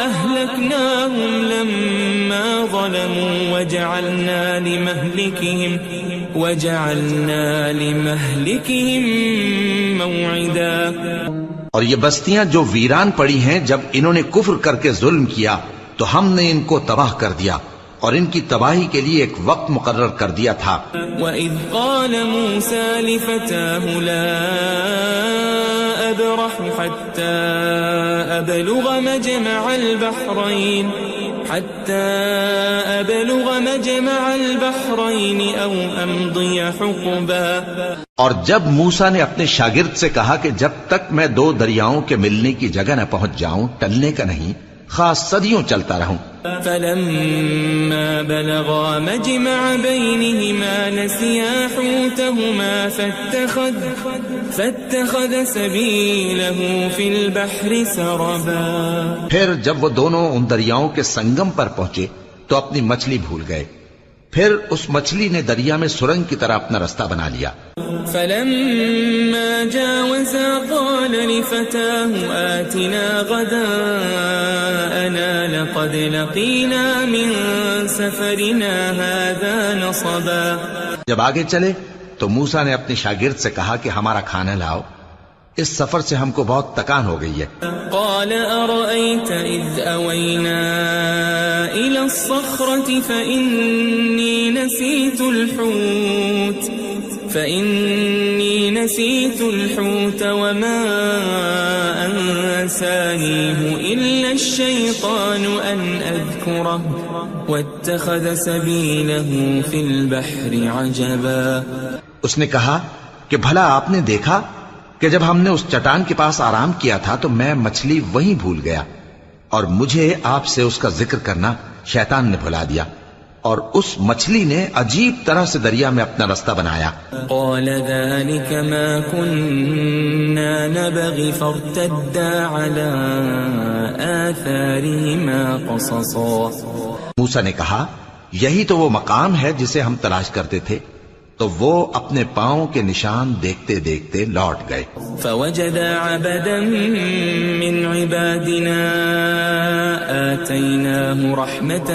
أَهْلَكْنَاهُمْ لَمَّا ظَلَمُوا وَجَعَلْنَا لِمَهْلِكِهِمْ مَوْعِدًا. اور یہ بستیاں جو ویران پڑی ہیں جب انہوں نے کفر کر کے ظلم کیا تو ہم نے ان کو تباہ کر دیا اور ان کی تباہی کے لیے ایک وقت مقرر کر دیا تھا. وَإِذْ قَالَ مُوسَى لِفَتَاهُ لَا أَبْرَحُ حَتَّى أَبْلُغَ مَجْمَعَ الْبَحْرَيْنِ أَوْ أَمْضِيَ حُقُبًا. اور جب موسیٰ نے اپنے شاگرد سے کہا کہ جب تک میں دو دریاؤں کے ملنے کی جگہ نہ پہنچ جاؤں ٹلنے کا نہیں خاص صدیوں چلتا رہوں. فَلَمَّا بَلَغَا مَجْمَعَ بَيْنِهِمَا نَسِيَا حُوتَهُمَا فَاتَّخَذَ سَبِيلَهُ فِي الْبَحْرِ سَرَبًا. پھر جب وہ دونوں ان دریاؤں کے سنگم پر پہنچے تو اپنی مچھلی بھول گئے. پھر اس مچھلی نے دریا میں سرنگ کی طرح اپنا رستہ بنا لیا. فَلَمَّا جَاوَزَا قَالَ لِفَتَاهُ آتِنَا غَدَاءَنَا لَقَدْ لَقِينَا مِن سَفَرِنَا هَذَا نَصَبًا. جب آگے چلے تو موسیٰ نے اپنے شاگرد سے کہا کہ ہمارا کھانا لاؤ اس سفر سے ہم کو بہت تکان ہو گئی ہے. قال أرأيت إذ أوينا إلى الصخرة فإني نسيت الحوت وما أنسانيه إلا الشيطان أن أذكره واتخذ سبيله في البحر عجبا. اس نے کہا کہ بھلا آپ نے دیکھا کہ جب ہم نے اس چٹان کے پاس آرام کیا تھا تو میں مچھلی وہیں بھول گیا اور مجھے آپ سے اس کا ذکر کرنا شیطان نے بھلا دیا اور اس مچھلی نے عجیب طرح سے دریا میں اپنا رستہ بنایا. قال ذلك ما كنا نبغي فارتدا على آثارهما قصصا. موسیٰ نے کہا یہی تو وہ مقام ہے جسے ہم تلاش کرتے تھے. تو وہ اپنے پاؤں کے نشان دیکھتے دیکھتے لوٹ گئے. فوجد عبدا من عبادنا آتيناه رحمة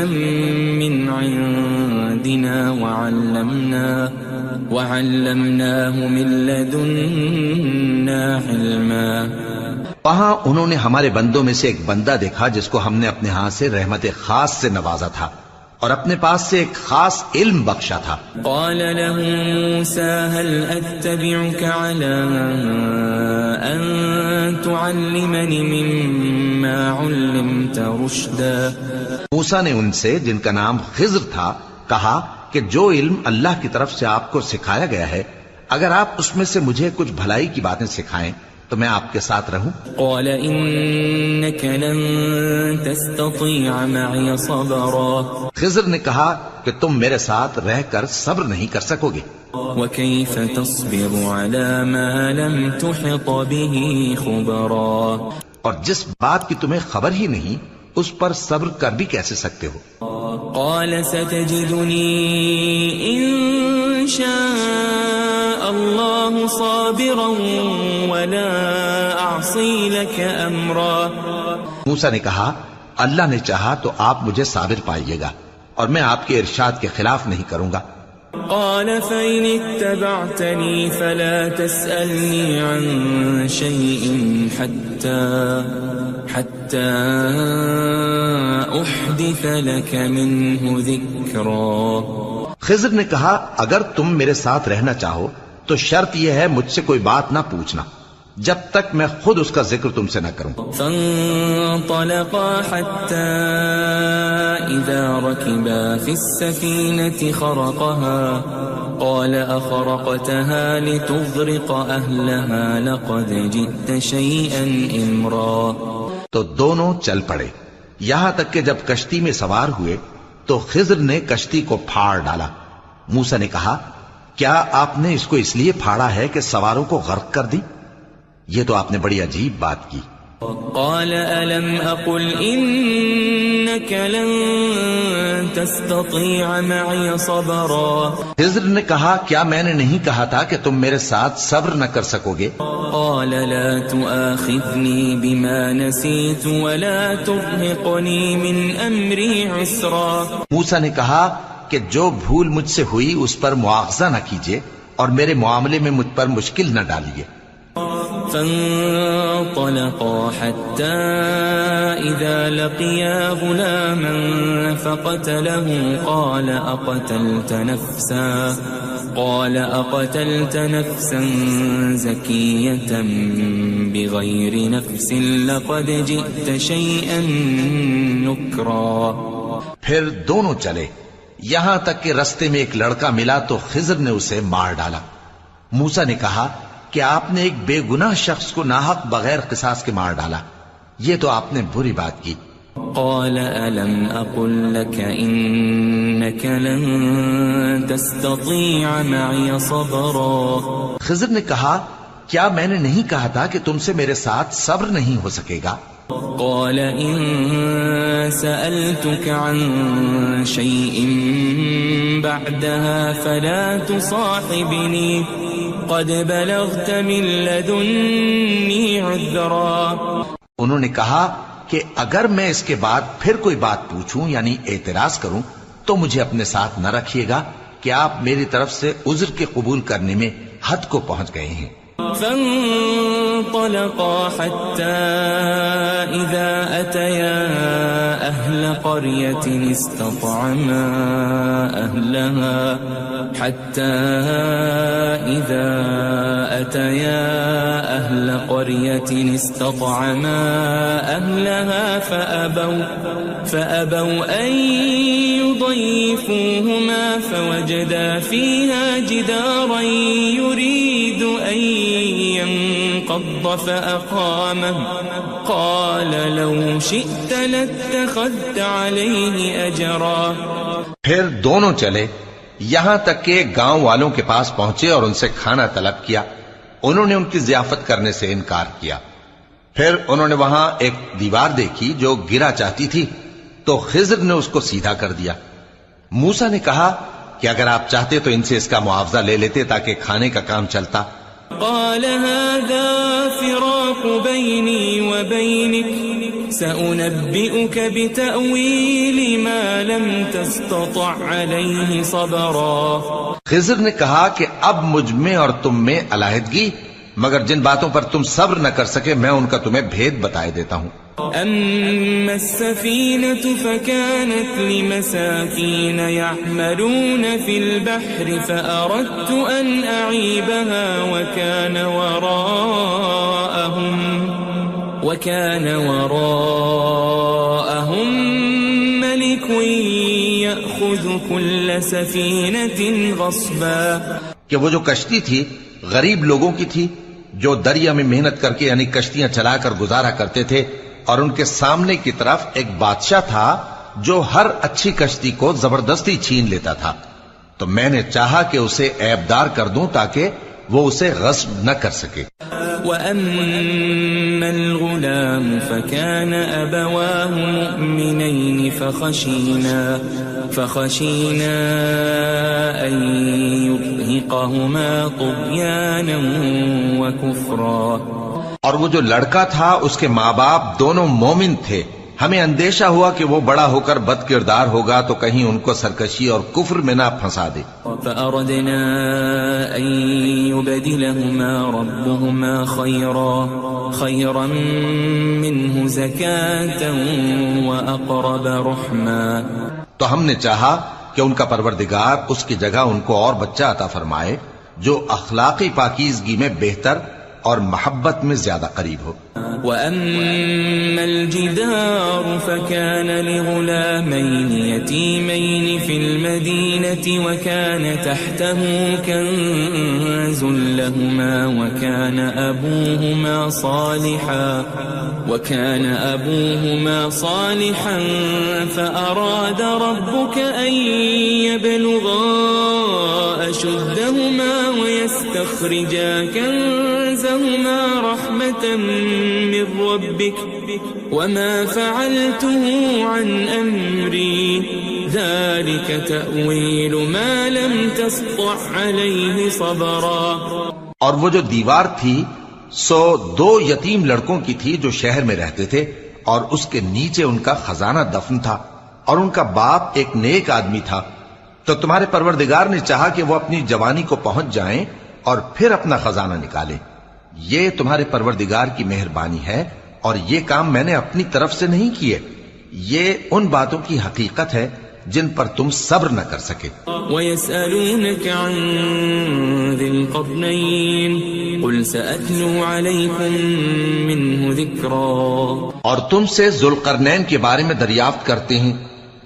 من عندنا وعلمناه من لدنا علما. وہاں انہوں نے ہمارے بندوں میں سے ایک بندہ دیکھا جس کو ہم نے اپنے ہاتھ سے رحمت خاص سے نوازا تھا اور اپنے پاس سے ایک خاص علم بخشا تھا. قال له موسى هل أتبعك على أن تعلمني مما علمت رشدا. موسیٰ نے ان سے جن کا نام خضر تھا کہا کہ جو علم اللہ کی طرف سے آپ کو سکھایا گیا ہے اگر آپ اس میں سے مجھے کچھ بھلائی کی باتیں سکھائیں تو میں آپ کے ساتھ رہوں. قال إنك لن تستطيع معي صبرا. خضر نے کہا کہ تم میرے ساتھ رہ کر صبر نہیں کر سکو گے. وكيف تصبر على ما لم تحط به خبرا. اور جس بات کی تمہیں خبر ہی نہیں اس پر صبر کر بھی کیسے سکتے ہو. قال ستجدني إن شاء الله صابرا ولا أعصي لك أمرا. موسیٰ نے کہا اللہ نے چاہا تو آپ مجھے صابر پائیے گا اور میں آپ کے ارشاد کے خلاف نہیں کروں گا. قال فإن اتبعتني فلا تسألني عن شيء حتى أحدث لك منه ذكرا. خضر نے کہا اگر تم میرے ساتھ رہنا چاہو تو شرط یہ ہے مجھ سے کوئی بات نہ پوچھنا جب تک میں خود اس کا ذکر تم سے نہ کروں. فانطلقا حتى إذا ركبا في السفينة خرقها قال أخرقتها لتغرق أهلها لقد جئت شيئا إمرا. تو دونوں چل پڑے یہاں تک کہ جب کشتی میں سوار ہوئے تو خضر نے کشتی کو پھاڑ ڈالا. موسیٰ نے کہا کیا آپ نے اس کو اس لیے پھاڑا ہے کہ سواروں کو غرق کر دی؟ یہ تو آپ نے بڑی عجیب بات کی. قال ألم أقل إنك لن تستطيع معي صبرا. خضر نے کہا کیا میں نے نہیں کہا تھا کہ تم میرے ساتھ صبر نہ کر سکو گے؟ قال لا تؤاخذني بما نسيت ولا ترهقني من أمري عسرا. موسیٰ نے کہا کہ جو بھول مجھ سے ہوئی اس پر مواخذہ نہ کیجیے اور میرے معاملے میں مجھ پر مشکل نہ ڈالیے. فانطلقا حتى إذا لقيا غلاما فقتله قال أقتلت نفسا زكية بغير نفس لقد جئت شيئا نكرا. پھر دونوں چلے یہاں تک کہ رستے میں ایک لڑکا ملا تو خضر نے اسے مار ڈالا. موسیٰ نے کہا کہ آپ نے ایک بے گناہ شخص کو ناحق بغیر قصاص کے مار ڈالا. یہ تو آپ نے بری بات کی. قال ألم أقل لك إنك لن تستطيع معي صبرا. خضر نے کہا کیا میں نے نہیں کہا تھا کہ تم سے میرے ساتھ صبر نہیں ہو سکے گا؟ قال إن سألتك عن شيء بعدها فلا تصاحبني قد بلغت من لدني عذرا. انہوں نے کہا کہ اگر میں اس کے بعد پھر کوئی بات پوچھوں یعنی اعتراض کروں تو مجھے اپنے ساتھ نہ رکھیے گا کہ آپ میری طرف سے عذر کے قبول کرنے میں حد کو پہنچ گئے ہیں. فانطلقا حتى إذا أتيا أهل قرية استطعما أهلها أهل قرية استطعما أهلها فأبوا أن يضيفوهما فوجدا فيها جدارا يريد أن ينقض فأقامه قال لو شئت لاتخذت عليه أجرا. پھر دونوں چلے یہاں تک کہ گاؤں والوں کے پاس پہنچے اور ان سے کھانا طلب کیا. انہوں نے ان کی ضیافت کرنے سے انکار کیا. پھر انہوں نے وہاں ایک دیوار دیکھی جو گرا چاہتی تھی تو خضر نے اس کو سیدھا کر دیا. موسیٰ نے کہا کہ اگر آپ چاہتے تو ان سے اس کا معاوضہ لے لیتے تاکہ کھانے کا کام چلتا. قال هذا فراق بيني وبينك سأنبئك بتأويل ما لم تستطع عليه صبرا. خضر نے کہا کہ اب مجھ میں اور تم میں علیحدگی، مگر جن باتوں پر تم صبر نہ کر سکے میں ان کا تمہیں بھید بتائے دیتا ہوں. أما السفينة فكانت لمساكين يعملون في البحر فأردت أن أعيبها وكان وراءهم ملك يأخذ كل سفينة غصبا. کہ وہ جو کشتی تھی غریب لوگوں کی تھی جو دریا میں محنت کر کے یعنی کشتیاں چلا کر گزارا کرتے تھے، اور ان کے سامنے کی طرف ایک بادشاہ تھا جو ہر اچھی کشتی کو زبردستی چھین لیتا تھا. تو میں نے چاہا کہ اسے عیبدار کر دوں تاکہ وہ اسے غصب نہ کر سکے. وَأَمَّا الْغُلَامُ فَكَانَ أَبَوَاهُ مُؤْمِنَيْنِ فَخَشِينَا أَن يُرْهِقَهُمَا طُغْيَانًا وَكُفْرًا. اور وہ جو لڑکا تھا اس کے ماں باپ دونوں مومن تھے، ہمیں اندیشہ ہوا کہ وہ بڑا ہو کر بد کردار ہوگا تو کہیں ان کو سرکشی اور کفر میں نہ پھنسا دے. فأردنا أن يبدلهما ربهما خيرا منه زكاة وأقرب رحما. تو ہم نے چاہا کہ ان کا پروردگار اس کی جگہ ان کو اور بچہ عطا فرمائے جو اخلاقی پاکیزگی میں بہتر اور محبت میں زیادہ قریب ہو. وَأَمَّا الْجِدَارُ فَكَانَ لِغُلَامَيْنِ يَتِيمَيْنِ فِي الْمَدِينَةِ وَكَانَ تَحْتَهُ كَنْزٌ لَهُمَا وَكَانَ أَبُوهُمَا صَالِحًا فَأَرَادَ رَبُّكَ أَنْ يَبْلُغَا أَشُدَّهُمَا وَيَسْتَخْرِجَا كَنْزَهُمَا رَحْمَةً من ربك وما فعلته عن أمري ذلك تأويل ما لم تسطع عليه صبرا. اور وہ جو دیوار تھی سو 2 یتیم لڑکوں کی تھی جو شہر میں رہتے تھے اور اس کے نیچے ان کا خزانہ دفن تھا اور ان کا باپ ایک نیک آدمی تھا. تو تمہارے پروردگار نے چاہا کہ وہ اپنی جوانی کو پہنچ جائیں اور پھر اپنا خزانہ نکالے. یہ تمہارے پروردگار کی مہربانی ہے اور یہ کام میں نے اپنی طرف سے نہیں کیے. یہ ان باتوں کی حقیقت ہے جن پر تم صبر نہ کر سکے. وَيَسْأَلُونَكَ عَنْ ذِي الْقَرْنَيْنِ قُلْ سَأَتْلُو عَلَيْكُمْ مِنْهُ ذِكْرًا. اور تم سے ذوالقرنین کے بارے میں دریافت کرتے ہیں،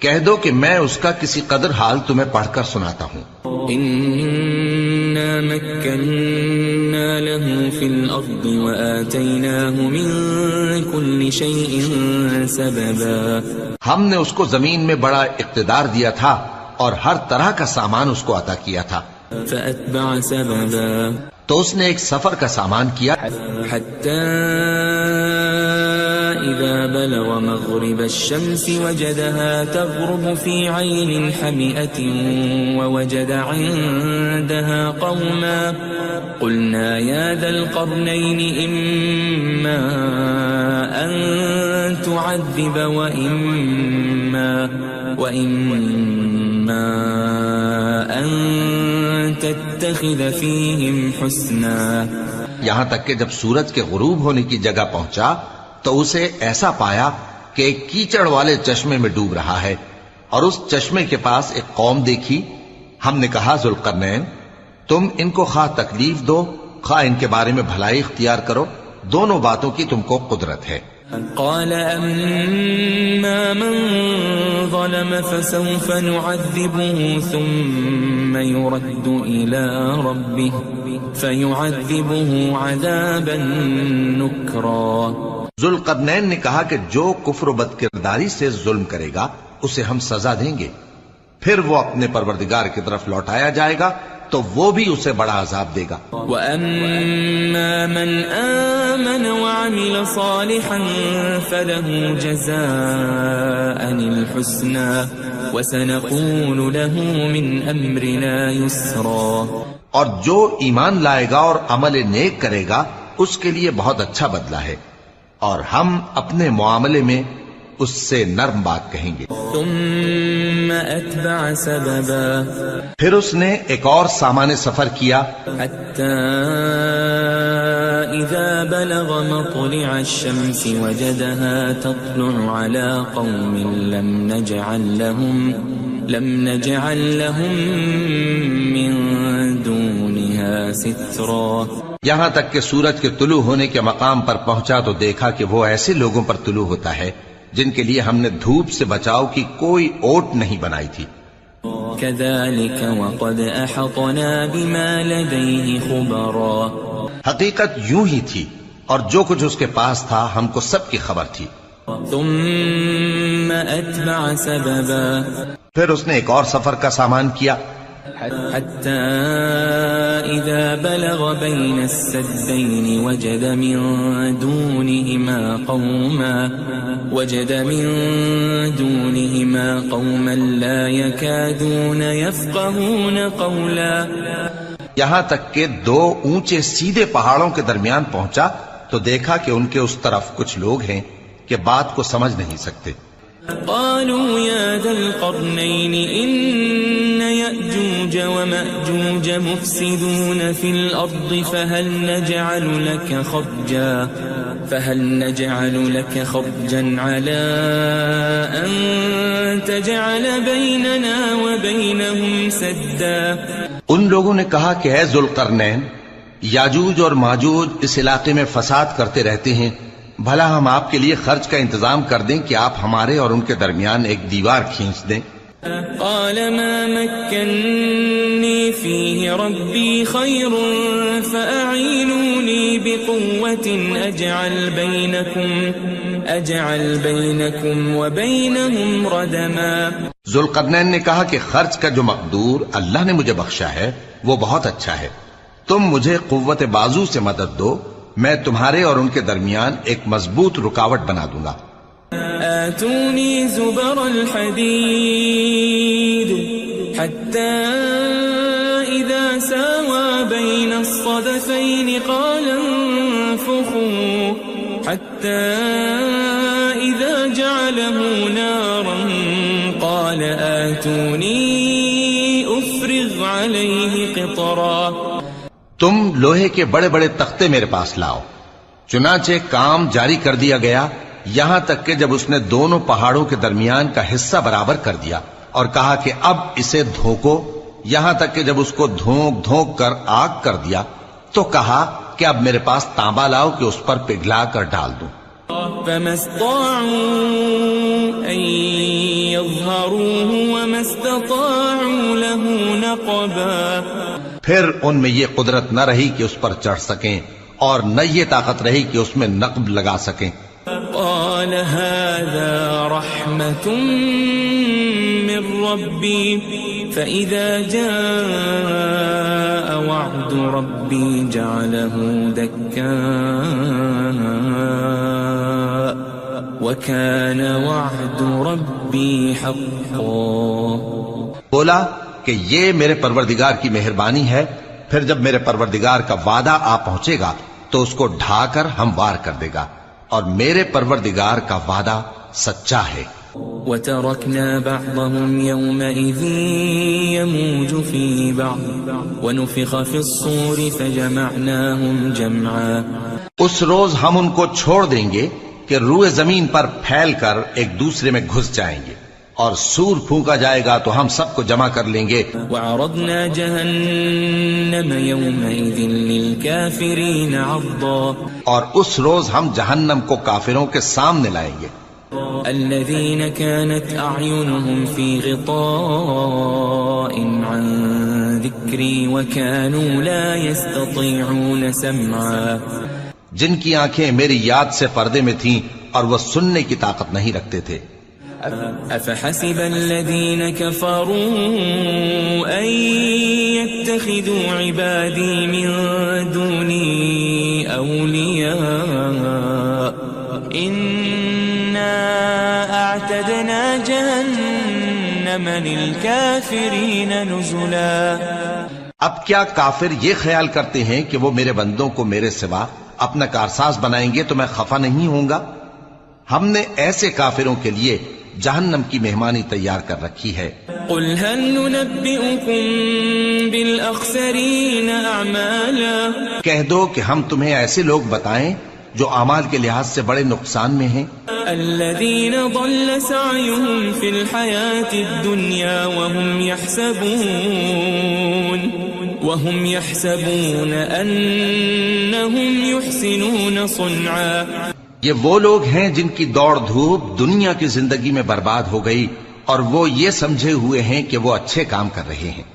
کہہ دو کہ میں اس کا کسی قدر حال تمہیں پڑھ کر سناتا ہوں. إِنَّا مَكَّنَّا لَهُ فِي الْأَرْضِ وَآتَيْنَاهُ مِنْ كُلِّ شَيْءٍ سَبَبًا. ہم نے اس کو زمین میں بڑا اقتدار دیا تھا اور ہر طرح کا سامان اس کو عطا کیا تھا. فَأَتْبَعَ سَبَبًا. تو اس نے ایک سفر کا سامان کیا حَتَّى إِذَا بَلَغَ مَغْرِبَ الشَّمْسِ وَجَدَهَا تَغْرُبُ فِي عَيْنٍ حَمِئَةٍ وَوَجَدَ عِندَهَا قَوْمًا قُلْنَا يَا ذَا الْقَرْنَيْنِ إِمَّا أَن تُعَذِّبَ وَإِمَّا أَن تَتَّخِذَ فِيهِمْ حُسْنًا. یہاں تک کہ جب سورج کے غروب ہونے کی جگہ پہنچا تو اسے ایسا پایا کہ ایک کیچڑ والے چشمے میں ڈوب رہا ہے اور اس چشمے کے پاس ایک قوم دیکھی. ہم نے کہا ذوالقرنین تم ان کو خواہ تکلیف دو خواہ ان کے بارے میں بھلائی اختیار کرو، دونوں باتوں کی تم کو قدرت ہے۔ قال أما من ظلم فسوف نعذبه ثم يرد إلى ربه فيعذبه عذابا نكرا۔ ذوالقرنین نے کہا کہ جو کفر و بد کرداری سے ظلم کرے گا اسے ہم سزا دیں گے، پھر وہ اپنے پروردگار کی طرف لوٹایا جائے گا تو وہ بھی اسے بڑا عذاب دے گا۔ وَأَمَّا مَنْ آمَنَ وَعَمِلَ صَالِحًا فَلَهُ جَزَاءً الْحُسْنَى وَسَنَقُولُ لَهُ مِنْ أَمْرِنَا يُسْرًا۔ اور جو ایمان لائے گا اور عمل نیک کرے گا اس کے لیے بہت اچھا بدلہ ہے، اور ہم اپنے معاملے میں اس سے نرم بات کہیں گے۔ ثم أتبع سببا، پھر اس نے ایک اور سامان سفر کیا، حتى إذا بلغ مطلع الشمس وجدها تطلع على قوم لم نجعل لهم من دونها سترا۔ یہاں تک کہ سورج کے طلوع ہونے کے مقام پر پہنچا تو دیکھا کہ وہ ایسے لوگوں پر طلوع ہوتا ہے جن کے لیے ہم نے دھوپ سے بچاؤ کی کوئی اوٹ نہیں بنائی تھی۔ كذلك وقد أحطنا بما لديه خبرا، حقیقت یوں ہی تھی اور جو کچھ اس کے پاس تھا ہم کو سب کی خبر تھی۔ ثم أتبع سببا، پھر اس نے ایک اور سفر کا سامان کیا، حتى إذا بلغ بين السدين وجد من دونهما قوما لا يكادون يفقهون قولا۔ یہاں تک کہ دو اونچے سیدھے پہاڑوں کے درمیان پہنچا تو دیکھا کہ ان کے اس طرف کچھ لوگ ہیں کہ بات کو سمجھ نہیں سکتے۔ قالوا يا ذا القرنين إن يأجوج ومأجوج مفسدون في الأرض فهل نجعل لك خرجا على أن تجعل بيننا وبينهم سدا۔ ان لوگوں نے کہا کہ اے ذوالقرنین، یاجوج اور ماجوج اس علاقے میں فساد کرتے رہتے ہیں، بھلا ہم آپ کے لیے خرچ کا انتظام کر دیں کہ آپ ہمارے اور ان کے درمیان ایک دیوار کھینچ دیں۔ قال ما مكنني فيه ربي خير فأعينوني بقوة أجعل بينكم وبينهم ردما۔ ذوالقرنین نے کہا کہ خرچ کا جو مقدور اللہ نے مجھے بخشا ہے وہ بہت اچھا ہے، تم مجھے قوت بازو سے مدد دو، میں تمہارے اور ان کے درمیان ایک مضبوط رکاوٹ بنا دوں گا۔ آتوني زبر الحديد حتى إذا ساوى بين الصدفين قال انفخوا حتى إذا جعله نارا قال آتوني أفرغ عليه قطرا۔ تم لوہے کے بڑے بڑے تختے میرے پاس لاؤ۔ چنانچہ کام جاری کر دیا گیا یہاں تک کہ جب اس نے دونوں پہاڑوں کے درمیان کا حصہ برابر کر دیا اور کہا کہ اب اسے دھوکو، یہاں تک کہ جب اس کو دھونک دھونک کر آگ کر دیا تو کہا کہ اب میرے پاس تانبا لاؤ کہ اس پر پگھلا کر ڈال دوں۔ فما استطاعوا أن يظهروه وما استطاعوا له نقبا۔ پھر ان میں یہ قدرت نہ رہی کہ اس پر چڑھ سکیں اور نہ یہ طاقت رہی کہ اس میں نقب لگا سکیں۔ قال هذا رحمة من ربي فإذا جاء وعد ربي جعله دكاء وكان وعد ربي حقا۔ بولا کہ یہ میرے پروردگار کی مہربانی ہے، پھر جب میرے پروردگار کا وعدہ آ پہنچے گا تو اس کو ڈھا کر ہموار کر دے گا، اور میرے پروردگار کا وعدہ سچا ہے۔ وَتَرَكْنَا بَعْضَهُمْ يَوْمَئِذٍ يَمُوجُ فِي بَعْضٍ وَنُفِخَ فِي الصُّورِ فَجَمَعْنَاهُمْ جَمْعًا۔ اس روز ہم ان کو چھوڑ دیں گے کہ روئے زمین پر پھیل کر ایک دوسرے میں گھس جائیں گے، اور سور پھونکا جائے گا تو ہم سب کو جمع کر لیں گے. وعرضنا جهنم يومئذ للكافرين عرضا اور اس روز ہم جہنم کو کافروں کے سامنے لائیں گے. الذين كانت أعينهم في غطاء عن ذكري وكانوا لا يستطيعون سمعا جن کی آنکھیں میری یاد سے پردے میں تھیں اور وہ سننے کی طاقت نہیں رکھتے تھے. أفحسب الذين كفروا أن يتخذوا عبادي من دوني أولياء إنا أعتدنا جهنم للكافرين نزلا. اب کیا کافر یہ خیال کرتے ہیں کہ وہ میرے بندوں کو میرے سوا اپنا کارساز بنائیں گے تو میں خفا نہیں ہوں گا؟ ہم نے ایسے کافروں کے لیے جہنم کی مہمانی تیار کر رکھی ہے. قل هل ننبئكم بالأخسرين أعمالا کہہ دو کہ ہم تمہیں ایسے لوگ بتائیں جو اعمال کے لحاظ سے بڑے نقصان میں ہیں. الذين ضل سعيهم في الحياة الدنيا وهم يحسبون أنهم يحسنون صنعا. یہ وہ لوگ ہیں جن کی دوڑ دھوپ دنیا کی زندگی میں برباد ہو گئی اور وہ یہ سمجھے ہوئے ہیں کہ وہ اچھے کام کر رہے ہیں.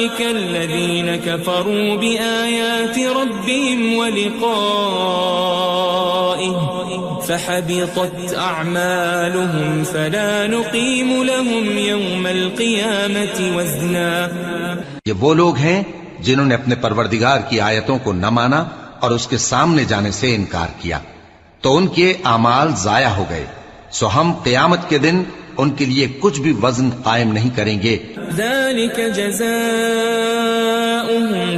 أولئك الذين كفروا بآيات ربهم ولقائه فحبطت أعمالهم فلا نقيم لهم يوم القيامة وزنا. یہ وہ لوگ ہیں جنہوں نے اپنے پروردگار کی آیتوں کو نہ مانا اور اس کے سامنے جانے سے انکار کیا تو ان کے اعمال ضائع ہو گئے، سو ہم قیامت کے دن ان کے لیے کچھ بھی وزن قائم نہیں کریں گے. ذلك جزاؤهم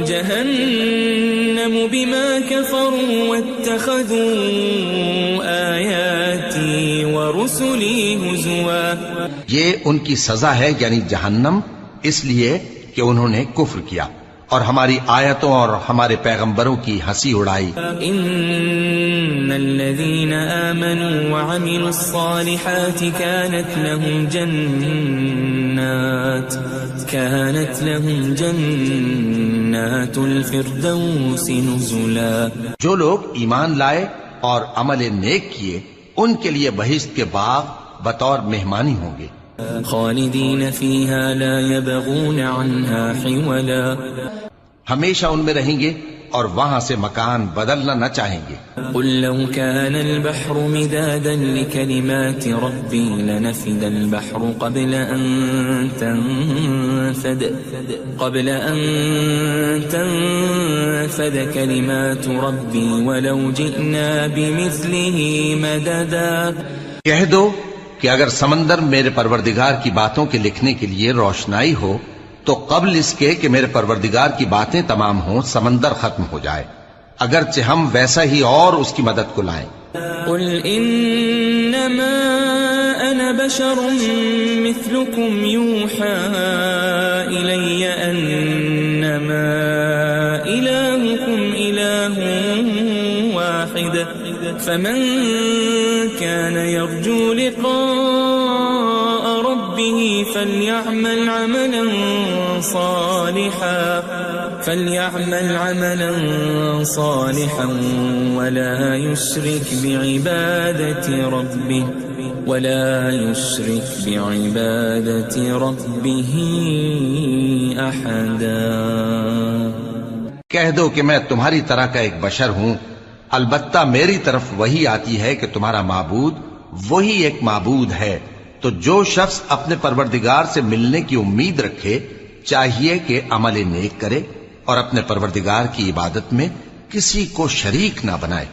جهنم بما كفروا واتخذوا آياتي ورسلي هزوا. یہ ان کی سزا ہے یعنی جہنم، اس لیے کہ انہوں نے کفر کیا اور ہماری آیتوں اور ہمارے پیغمبروں کی ہنسی اڑائی. ان الذين آمنوا وعملوا الصالحات كانت لهم جنات الفردوس نزلا. جو لوگ ایمان لائے اور عمل نیک کیے ان کے لیے بہشت کے باغ بطور مہمانی ہوں گے. خالدین فیہا لا یبغون عنہا حولا. ہمیشہ ان میں رہیں گے اور وہاں سے مکان بدلنا نہ چاہیں گے. قل لو كان البحر مدادا لكلمات ربي لنفد البحر قبل أن تنفد كلمات ربي ولو جئنا بمثله مددا. کہہ دو کہ اگر سمندر میرے پروردگار کی باتوں کے لکھنے کے لیے روشنائی ہو تو قبل اس کے کہ میرے پروردگار کی باتیں تمام ہوں سمندر ختم ہو جائے، اگرچہ ہم ویسا ہی اور اس کی مدد کو لائیں. قل انما انا بشر مثلكم يوحى الي انما الهكم اله واحد فمن كان يرجو لقاء ربه فليعمل عملا صالحا ولا يشرك بعبادة ربه أحدا. کہہ دو کہ میں تمہاری طرح کا ایک بشر ہوں، البتہ میری طرف وہی آتی ہے کہ تمہارا معبود وہی ایک معبود ہے. تو جو شخص اپنے پروردگار سے ملنے کی امید رکھے چاہیے کہ عمل نیک کرے اور اپنے پروردگار کی عبادت میں کسی کو شریک نہ بنائے.